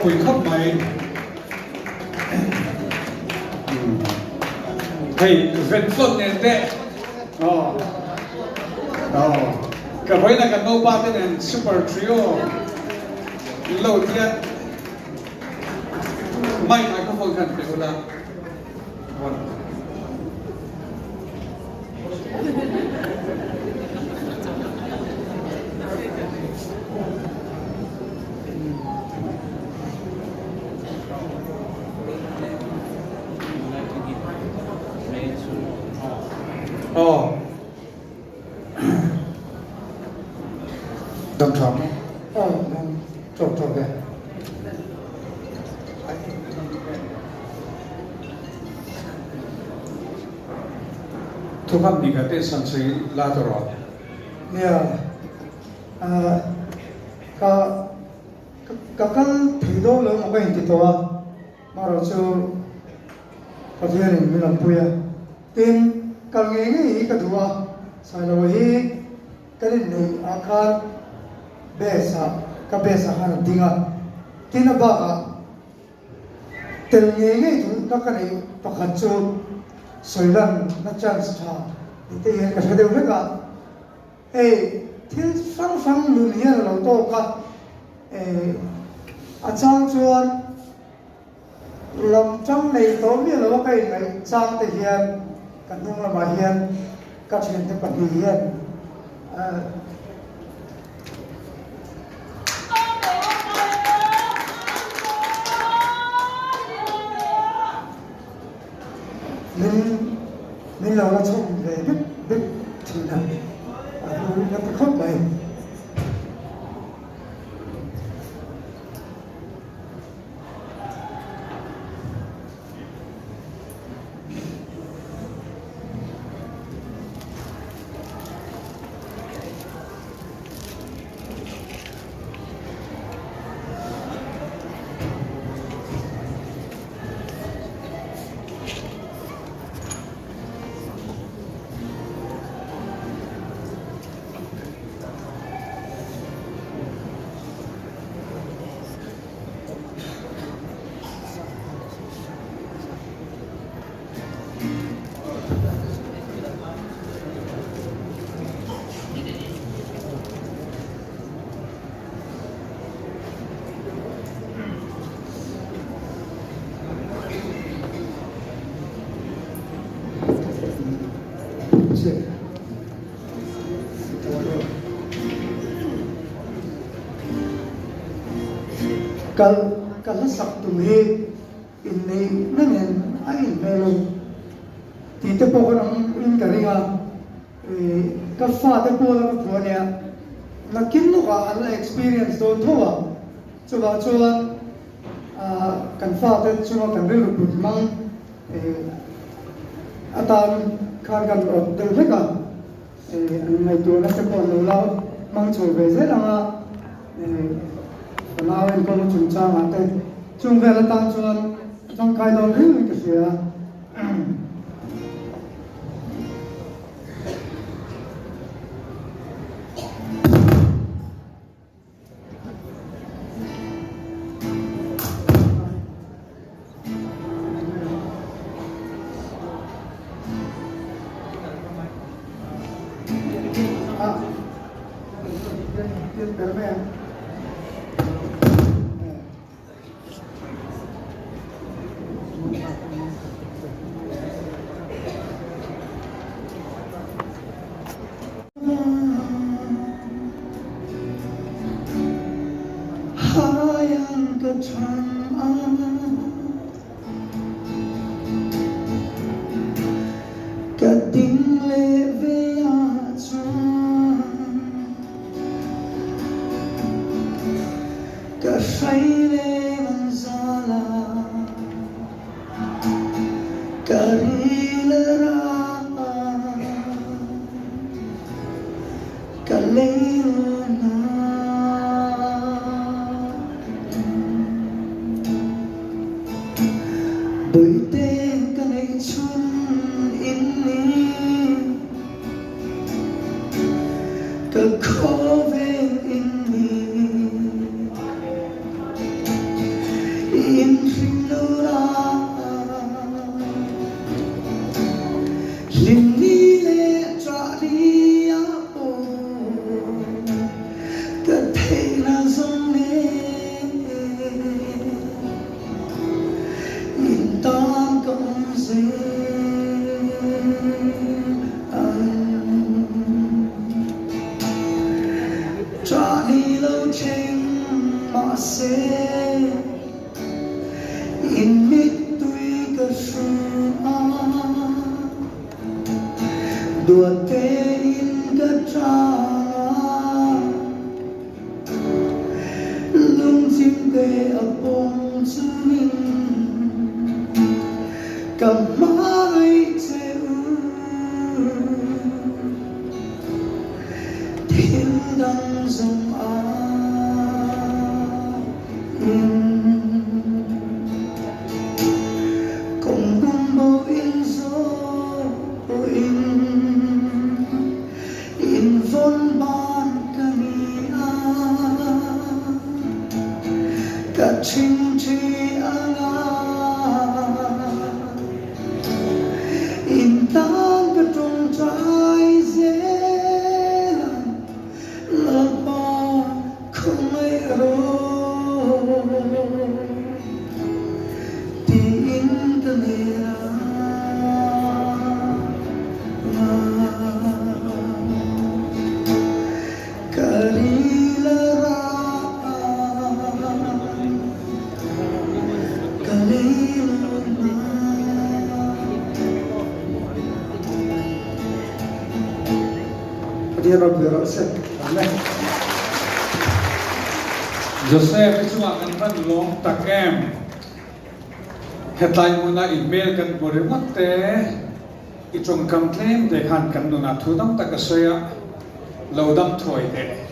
quỳ khắp mày hay ven phun nè tệ cả với là cả no party and super trio lâu tiên may microphone kan pe ula đồng trọng trộn kìa thu thập đi cái tên sản xuất làตัว เนี่ยก็ถือโดนเลยมันก็เห็นติดตัวมาเราจะปฏิบัติไม่ลำพูยเป็นการเงี้ยก็ดูว่าสายเราฮีก็เล่นในอาคารเบสกับเบสอาคารดิ้งอ่ะที่นั่นบ้าเต็มเงี้ยดูนักการเองประคับจูสวยลันนักจันทร์ชาที่เห็นก็จะเดินไปกันที่ฟังลุนเฮียเราโตกันอาจารย์ชวนลำจังในโต๊ะนี่เราว่าใครในจางแต่เฮียกันนุ่งละมาเฮียก็เชิญที่ปัจจุบันเฮียนี่เราชมเลยบิ๊กทีนั้นเราจะเข้าไปkalau Sabtu ini nangen ain melo tite pokok orang keringa kafa te pola punya nakin lo ka ala experience do thoa coba kan fa te cuma kan relu putmang atan kan del heka mai to na se pon lo mang chu ve se langa nào em có chúng ta mà đây chúng về là tăng chuẩn trong cái đó rất là cái gì à Linh đi lệ trả đi á ô Tất thể là dòng nê Nhìn tam công dê Trả đi lâu chênh mà xê In mít tuy cơ sư á Đùa tê in cơ tra Lung chim tê ở bông chú ninh Cầm má gây chê Thiên đăng dòng á Cùng bông bầu in dô in vốn ban ca ni a cả chinh chi a in tan cả trong trái dễ là ba không ai rồi thì in ca ni Dia Rabbi Rasul. Amen. Joseph itu akan kan long takem. Headline muna email kan borimat te. Itong complain de kan kan nuna tudam takasoya laudam thoi te.